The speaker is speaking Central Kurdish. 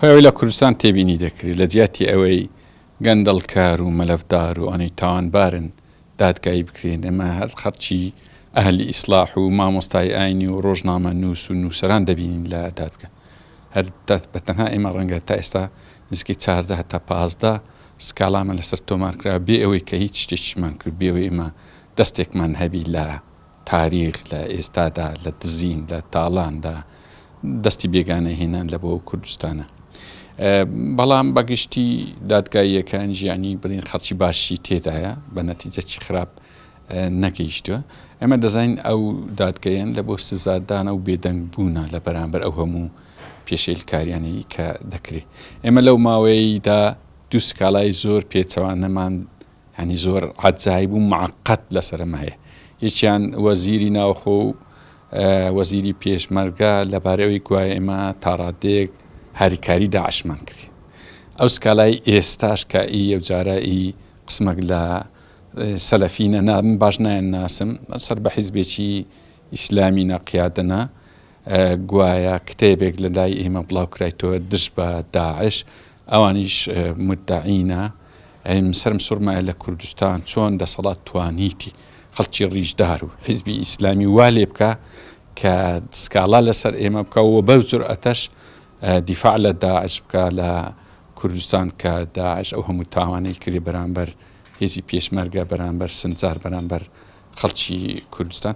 خۆی لە کوردستان تێبینی دەکرێت لە جیاتی ئەوەی گەندەڵکار و مەلەفدار و ئەنی تاوانبارن دادگایی بکرێن. ئێمە هەر خەرچی ئەهلی ئیسلاح و مامۆستای ئاینی و ڕۆژنامە نووس و نووسەران دەبینین لە دادگا. هەر بەتەنها ئێمە ڕەنگە تا ئێستا نزیکی 14 تا 15 سکاڵامە لەسەر تۆمارکرا بێ ئەوەی کە هیچ شتێکیشمان کرد، بێەوەی ئێمە دەستێکمان هەبی لە تاریخ لە ئێستادا لە دزین لە تاڵاندا دەستی بێگانە هێنان لە بۆ کوردستانە. بەڵام بەگشتی دادگاییەکان ژیانی بڵین خەڵکی باشی تێدایە بە نەتیجەی خراپ نەگەیشتووە. ئێمە دەزانین ئەو دادگەیان لە بۆ سزادانە و بێدەنگ بوونە لە بەرامبەر ئەو هەموو پێشێلکاریانی کە دەکرێت. ئێمە لەو ماوەیەدا دوو سکاڵای زۆر پێچەوانەمان هەنی زۆر عەجایب و معقەت لەسەرمە هەیە. یەکیان وەزیری ناوخۆ و وەزیری پێشمەرگە لەبارەوەی گوایە ئێمە تاڕادەیەک هاریکاری داعشمان کردی. ئەو سکالای ئێستاش کە ئەو جارایی قسمەک لە سەلەفینە من باش نایەن ناسم سەر بە حیزبێکی ئیسلامی نەقیادەنا گوایە کتێبێک لە لای ئێمە بڵاو کرایتەوە دژ بە داعش، ئەوانیش مدعینە سەرم سوورمایە لە کوردستان چۆن دەسەڵات توانیتی خەڵکی ڕیژدار و حیزبی ئیسلامی وا لێ بکە کە سکاڵا لەسەر ئێمە بکەوە بەو جورئەتەش دیفاع لە داعش بکە لە کوردستان کە داعش ئەو هەموو تاوانەی کردی بەرامبەر هێزی پێشمەرگە بەرامبەر سنجار بەرامبەر خەڵکی کوردستان.